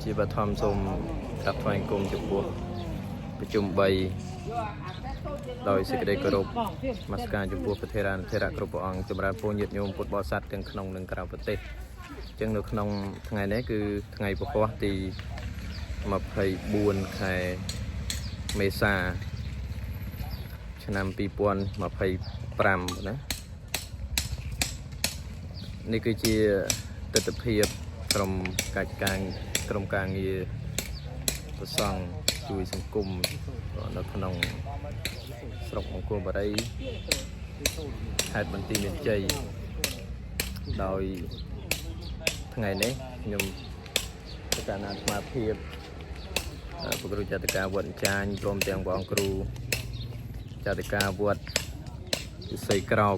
ជាបឋមសូមក្រាបថ្វាយគុំចំពោះប្រជុំ3ដោយសេចក្តីគោរពនមស្ការចំពោះព្រះថេរានុថេរៈគ្រប់ព្រះអង្គចម្រើនពរញាតិញោមពុទ្ធបរិស័ទទាំងក្នុងនិងក្រៅប្រទេសអញ្ចឹងនៅក្នុងថ្ងៃនេះគឺថ្ងៃពហុទី24ខែមេសាឆ្នាំ2025ណានេះគឺជាទស្សនវិជ្ជាក្រុមកិច្ចការងារប្រសង់ជួយសង្គមនៅក្នុងស្រុកមង្គលបុរីខេត្តបន្ទាយមានជ័យដោយថ្ងៃនេះខ្ញុំប្រកាសអាត្មាភាពប្រគ្រូចតកាវត្តចាញព្រមទាំងបងគ្រូចតកាវត្តវិស័យក្រោប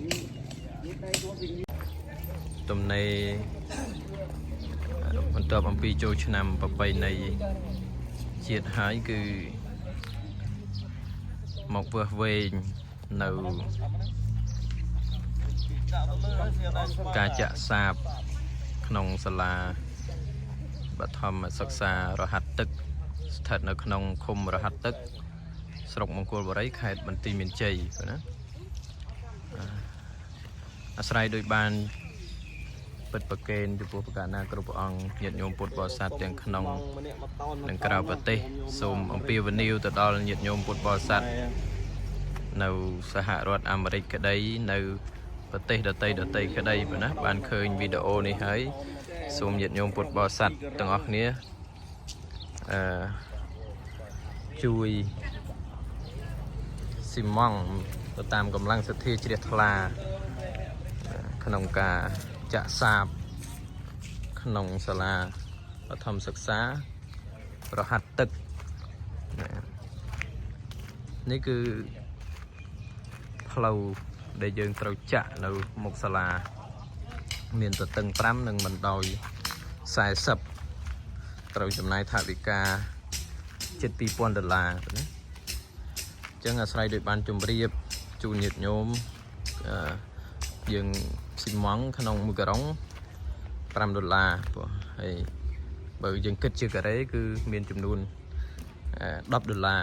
ទំនេរបន្ទាប់អំពីចូលឆ្នាំប្រពៃណីជាតិហើយគឺមកវឹះវែងនៅការចាក់សាបក្នុងសាលាបឋមសិក្សារហ័ត្នទឹកស្ថិតនៅក្នុងឃុំរហ័ត្នទឹកស្រុកមង្គលបុរីខេត្តបន្ទាយមានជ័យណាអាស្រ័យដោយបានពិតប្រកេនចំពោះប្រកាសណាគ្រប់ព្រះអង្គញាតិញោមពុទ្ធបរិស័ទទាំងក្នុងនិងក្រៅប្រទេសសូមអំពាវនាវទៅដល់ញាតិញោមពុទ្ធបរិស័ទនៅសហរដ្ឋអាមេរិកក្តីនៅប្រទេសដទៃក្តីប៉ុណ្ណាបានឃើញវីដេអូនេះហើយសូមញាតិញោមពុទ្ធបរិស័ទទាំងអស់គ្នាជួយស៊ីម៉ង់ទៅតាមកម្លាំងសទ្ធាជ្រះថ្លាក្នុងការចាក់សាបក្នុងសាលាបឋមសិក្សារហ័ត្នទឹកនេះគឺផ្លូវដែលយើងត្រូវចាក់នៅមុខសាលាមានទទឹង5និងបណ្ដោយ40ត្រូវចំណាយថវិកាជិត$2000ណាអញ្ចឹងអាស្រ័យដោយបានជម្រាបជូនញាតិញោមយើងស៊ីម៉ង់ក្នុង1ការុង$5ព្រោះហើយបើយើងគិតជាការ៉េគឺមានចំនួន$10ណា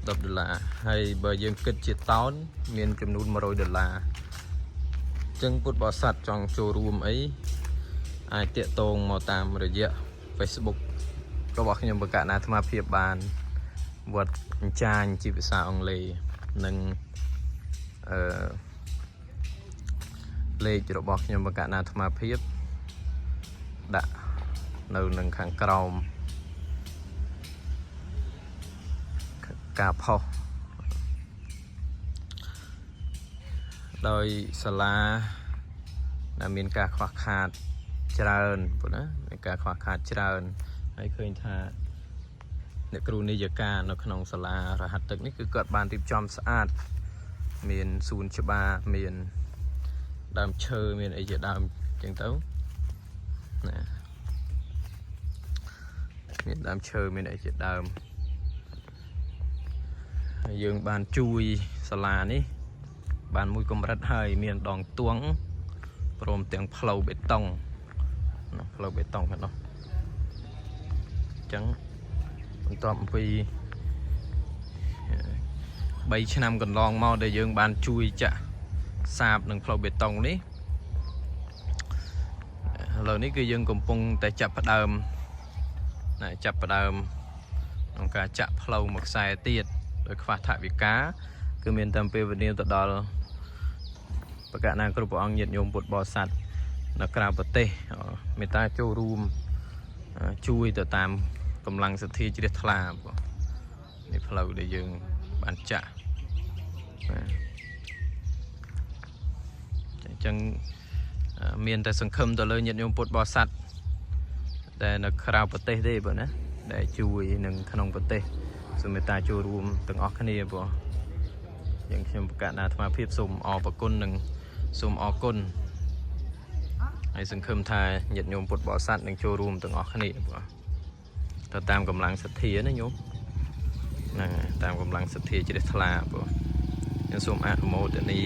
$10ហើយបើយើងគិតជាតោនមានចំនួន$100អញ្ចឹងពុទ្ធបរិស័ទចង់ចូលរួមអីអាចតាក់ទងមកតាមរយៈ Facebook របស់ខ្ញុំប្រកាសអាត្មាភាពបានវត្តអញ្ចាញជាភាសាអង់គ្លេសនិងលេខរបស់ខ្ញុំប្រកាសអាត្មាភាពដាក់នៅនឹងខាងក្រោមការផុសដោយសាលាដែលមានការខ្វះខាតច្រើនប៉ុណ្ណាមានការខ្វះខាតច្រើនហើយឃើញថាអ្នកគ្រូនិយាការនៅក្នុងសាលារហ័ត្នទឹកនេះគឺគាត់បានរៀបចំស្អាតមានសួនច្បារមានដើមឈើមានអីជាដើមអញ្ចឹងទៅណាមានដើមឈើមានអីជាដើមហើយយើងបានជួយសាលានេះបានមួយកម្រិតហើយមានដងទួងព្រមទាំងផ្លូវបេតុងផ្លូវបេតុងហ្នឹងអញ្ចឹងបន្ទាប់អំពី3ឆ្នាំកន្លងមកដែលយើងបានជួយចាក់សាបនឹងផ្លូវបេតុងនេះឥឡូវនេះគឺយើងកំពុងតែចាប់ផ្ដើមក្នុងការចាក់ផ្លូវមួយខ្សែទៀតដោយខ្វះថវិកាគឺមានតែពេលវេលាទៅដល់ប្រកាសណាគ្រប់ព្រះអង្គញាតិញោមពុទ្ធបរិស័ទនៅក្រៅប្រទេសមេត្តាចូលរួមជួយទៅតាមកម្លាំងសទ្ធាជ្រះថ្លានេះផ្លូវដែលយើងបានចាក់អញ្ចឹងមានតែសង្ឃឹមទៅលើញាតិញោមពុទ្ធបរិស័ទដែលនៅក្រៅប្រទេសទេបងណាដែលជួយនឹងក្នុងប្រទេសសូមមេត្តាចូលរួមទាំងអស់គ្នាបងយ៉ាងខ្ញុំប្រកាសអាត្មាភាពសូមអរគុណនិងសូមអរគុណហើយសង្ឃឹមថាញាតិញោមពុទ្ធបរិស័ទនឹងចូលរួមទាំងអស់គ្នាបងទៅតាមកម្លាំងសទ្ធាណាញោមហ្នឹងតាមកម្លាំងសទ្ធាជ្រះថ្លាបងខ្ញុំសូមអនុមោទនា